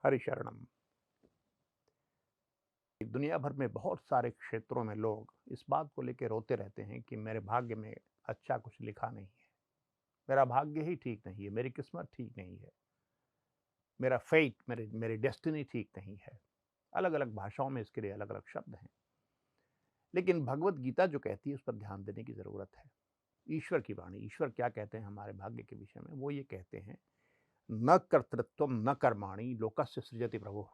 हरिशरणम। दुनिया भर में बहुत सारे क्षेत्रों में लोग इस बात को लेकर रोते रहते हैं कि मेरे भाग्य में अच्छा कुछ लिखा नहीं है, मेरा भाग्य ही ठीक नहीं है, मेरी किस्मत ठीक नहीं है, मेरा फेट, मेरी डेस्टिनी ठीक नहीं है। अलग अलग भाषाओं में इसके लिए अलग अलग शब्द हैं, लेकिन भगवत गीता जो कहती है उस पर ध्यान देने की ज़रूरत है। ईश्वर की वाणी, ईश्वर क्या कहते हैं हमारे भाग्य के विषय में, वो ये कहते हैं, न कर्तृत्व न कर्माणि लोकस्य सृजति प्रभु,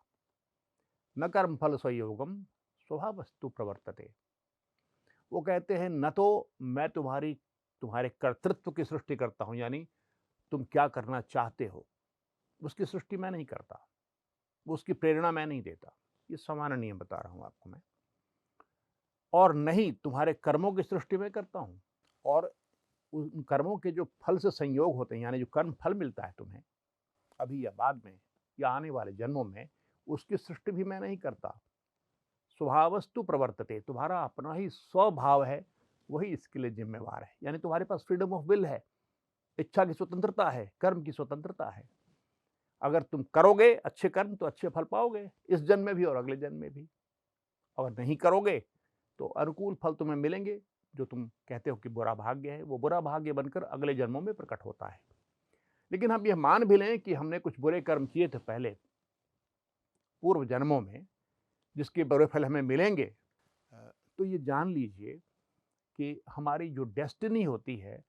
न कर्म फल संयोगम स्वभावस्तु प्रवर्तते। वो कहते हैं न तो मैं तुम्हारे कर्तृत्व की सृष्टि करता हूं, यानी तुम क्या करना चाहते हो उसकी सृष्टि मैं नहीं करता, उसकी प्रेरणा मैं नहीं देता। ये सामान्य नियम बता रहा हूं आपको मैं। और नहीं तुम्हारे कर्मों की सृष्टि मैं करता हूं, और उन कर्मों के जो फल से संयोग होते हैं, यानी जो कर्म फल मिलता है तुम्हें अभी या बाद में या आने वाले जन्मों में, उसकी सृष्टि भी मैं नहीं करता। स्वभावस्तु प्रवर्तते, तुम्हारा अपना ही स्वभाव है, वही इसके लिए जिम्मेवार है। यानी तुम्हारे पास फ्रीडम ऑफ विल है, इच्छा की स्वतंत्रता है, कर्म की स्वतंत्रता है। अगर तुम करोगे अच्छे कर्म तो अच्छे फल पाओगे, इस जन्म में भी और अगले जन्म में भी। अगर नहीं करोगे तो अनुकूल फल तुम्हें मिलेंगे। जो तुम कहते हो कि बुरा भाग्य है, वो बुरा भाग्य बनकर अगले जन्मों में प्रकट होता है। लेकिन हम यह मान भी लें कि हमने कुछ बुरे कर्म किए थे पहले पूर्व जन्मों में, जिसके बुरे फल हमें मिलेंगे, तो ये जान लीजिए कि हमारी जो डेस्टिनी होती है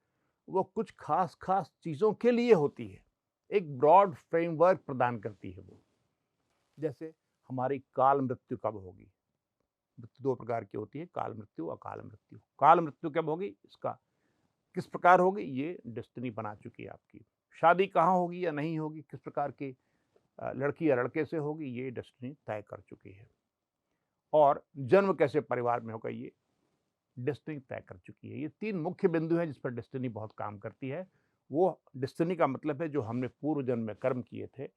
वो कुछ खास खास चीज़ों के लिए होती है। एक ब्रॉड फ्रेमवर्क प्रदान करती है वो। जैसे हमारी काल मृत्यु कब होगी, मृत्यु दो प्रकार की होती है, काल मृत्यु, अकाल मृत्यु। काल मृत्यु कब होगी, इसका किस प्रकार होगी, ये डेस्टिनी बना चुकी है आपकी। शादी कहाँ होगी या नहीं होगी, किस प्रकार की लड़की या लड़के से होगी, ये डेस्टिनी तय कर चुकी है। और जन्म कैसे परिवार में होगा, ये डेस्टिनी तय कर चुकी है। ये तीन मुख्य बिंदु हैं जिस पर डेस्टिनी बहुत काम करती है। वो डेस्टिनी का मतलब है जो हमने पूर्व जन्म में कर्म किए थे,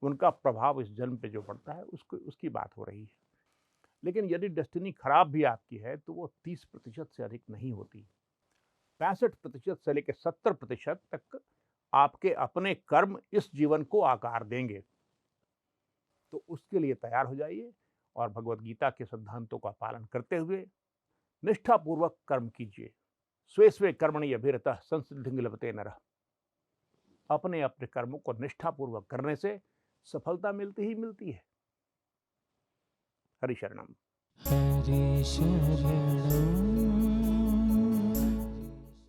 उनका प्रभाव इस जन्म पे जो पड़ता है, उसको उसकी बात हो रही है। लेकिन यदि डेस्टिनी खराब भी आपकी है तो वो 30% से अधिक नहीं होती। 65% से लेकर 70% तक आपके अपने कर्म इस जीवन को आकार देंगे। तो उसके लिए तैयार हो जाइए और भगवत गीता के सिद्धांतों का पालन करते हुए निष्ठापूर्वक कर्म कीजिए। स्वे स्वे कर्मणि अभिरतः संसिद्धिं लभते नरः। अपने अपने कर्मों को निष्ठापूर्वक करने से सफलता मिलती ही मिलती है। हरि शरणम। हरि शरणं